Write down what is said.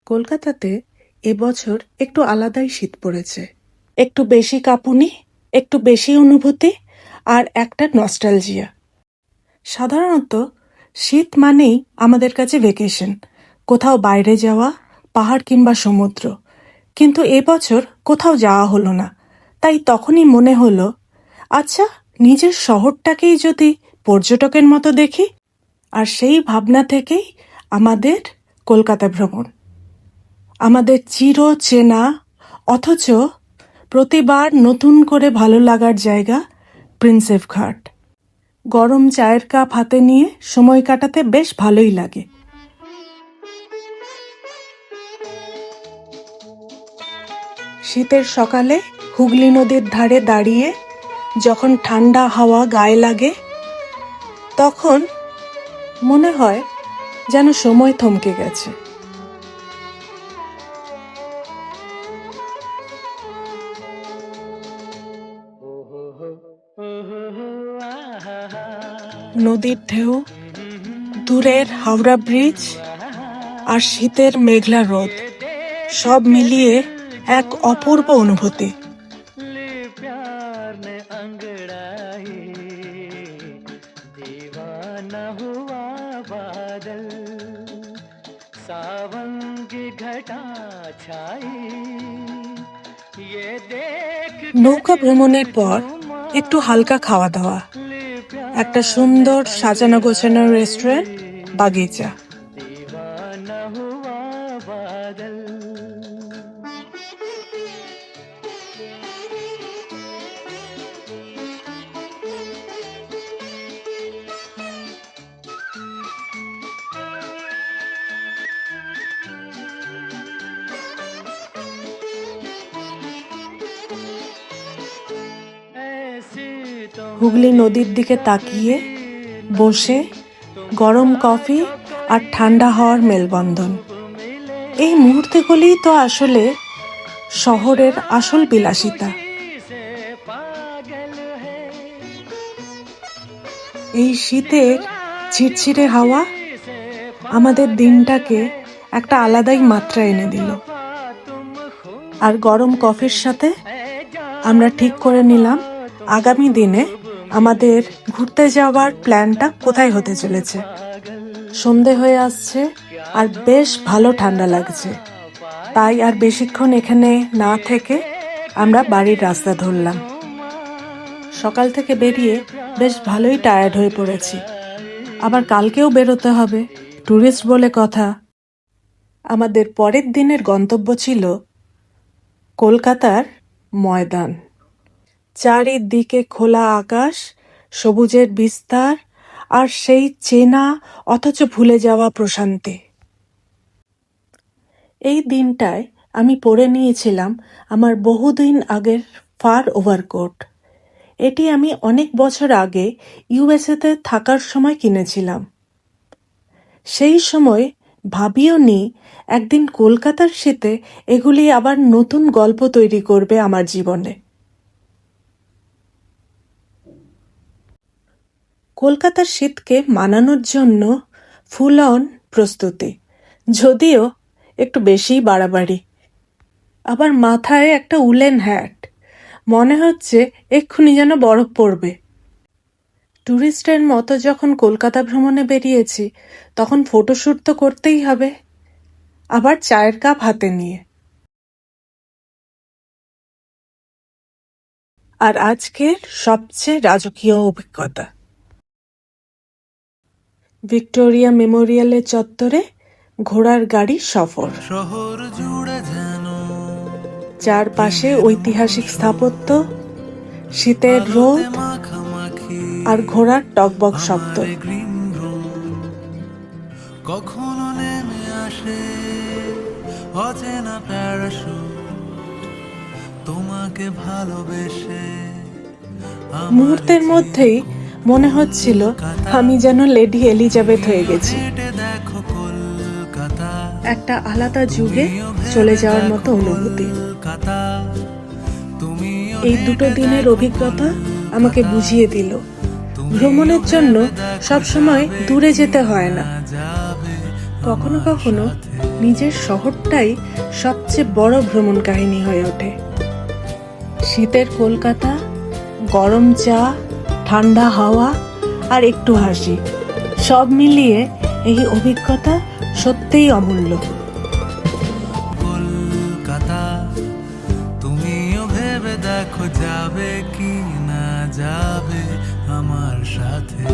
কলকাতাতে এবছর একটু আলাদাই শীত পড়েছে। একটু বেশি কাঁপুনি, একটু বেশি অনুভূতি আর একটা নস্টালজিয়া। সাধারণত শীত মানেই আমাদের কাছে ভেকেশন, কোথাও বাইরে যাওয়া, পাহাড় কিংবা সমুদ্র। কিন্তু এবছর কোথাও যাওয়া হলো না। তাই তখনই মনে হলো, আচ্ছা, নিজের শহরটাকেই যদি পর্যটকের মতো দেখি। আর সেই ভাবনা থেকেই আমাদের কলকাতা ভ্রমণ। আমাদের চির চেনা অথচ প্রতিবার নতুন করে ভালো লাগার জায়গা প্রিন্সেপ ঘাট। গরম চায়ের কাপ হাতে নিয়ে সময় কাটাতে বেশ ভালোই লাগে। শীতের সকালে হুগলি নদীর ধারে দাঁড়িয়ে যখন ঠান্ডা হাওয়া গায়ে লাগে, তখন মনে হয় যেন সময় থমকে গেছে। নদীর ঢেউ, দূরের হাওড়া ব্রিজ আর শীতের মেঘলা রোদ, সব মিলিয়ে এক অপূর্ব অনুভূতি। নৌকা ভ্রমণের পর একটু হালকা খাওয়া দাওয়া, একটা সুন্দর সাজানো গোছানো রেস্টুরেন্ট, বাগিচা। হুগলি নদীর দিকে তাকিয়ে বসে গরম কফি আর ঠান্ডা হাওয়ার মেলবন্ধন, এই মুহূর্তগুলিই তো আসলে শহরের আসল বিলাসিতা। এই শীতের ঝিরঝিরে হাওয়া আমাদের দিনটাকে একটা আলাদাই মাত্রা এনে দিল। আর গরম কফির সাথে আমরা ঠিক করে নিলাম আগামী দিনে আমাদের ঘুরতে যাওয়ার প্ল্যানটা কোথায় হতে চলেছে। সন্ধে হয়ে আসছে আর বেশ ভালো ঠান্ডা লাগছে, তাই আর বেশিক্ষণ এখানে না থেকে আমরা বাড়ির রাস্তা ধরলাম। সকাল থেকে বেরিয়ে বেশ ভালোই টায়ার্ড হয়ে পড়েছি, আবার কালকেও বেরোতে হবে, ট্যুরিস্ট বলে কথা। আমাদের পরের দিনের গন্তব্য ছিল কলকাতার ময়দান। চারিদিকে খোলা আকাশ, সবুজের বিস্তার আর সেই চেনা অথচ ভুলে যাওয়া প্রশান্তি। এই দিনটায় আমি পরে নিয়েছিলাম আমার বহুদিন আগের ফার ওভারকোট। এটি আমি অনেক বছর আগে ইউএসএতে থাকার সময় কিনেছিলাম। সেই সময় ভাবিও নি একদিন কলকাতার শীতে এগুলি আবার নতুন গল্প তৈরি করবে আমার জীবনে। কলকাতার শীতকে মানানোর জন্য ফুল অন প্রস্তুতি, যদিও একটু বেশিই বাড়াবাড়ি। আবার মাথায় একটা উলেন হ্যাট, মনে হচ্ছে এক্ষুনি যেন বরফ পড়বে। ট্যুরিস্টের মতো যখন কলকাতা ভ্রমণে বেরিয়েছি, তখন ফটোশ্যুট তো করতেই হবে, আবার চায়ের কাপ হাতে নিয়ে। আর আজকের সবচেয়ে রাজকীয় অভিজ্ঞতা, ভিক্টোরিয়া মেমোরিয়ালের চত্বরে ঘোড়ার গাড়ি সফর। শহর জুড়ে যেন চারপাশে ঐতিহাসিক স্থাপত্য, শীতের রোদ আর ঘোড়ার টকবক শব্দ। কখনো নেমে আসে অচেনা প্যারাশুট, তোমাকে ভালোবেসে। মুহূর্তের মধ্যেই মনে হচ্ছিল আমি যেন লেডি এলিজাবেথ হয়ে গেছি। একটা আলাদা যুগে চলে যাওয়ার মতো অনুভূতি। এই দুটো দিনের অভিজ্ঞতা আমাকে বুঝিয়ে দিল, ভ্রমণের জন্য সবসময় দূরে যেতে হয় না, কখনো কখনো নিজের শহরটাই সবচেয়ে বড় ভ্রমণ কাহিনী হয়ে ওঠে। শীতের কলকাতা, গরম চা, ঠান্ডা হাওয়া আর একটু হাসি, সব মিলিয়ে এই অভিজ্ঞতা সত্যিই অমূল্য। কলকাতা, তুমিও ভেবে দেখো যাবে কি না যাবে আমার সাথে।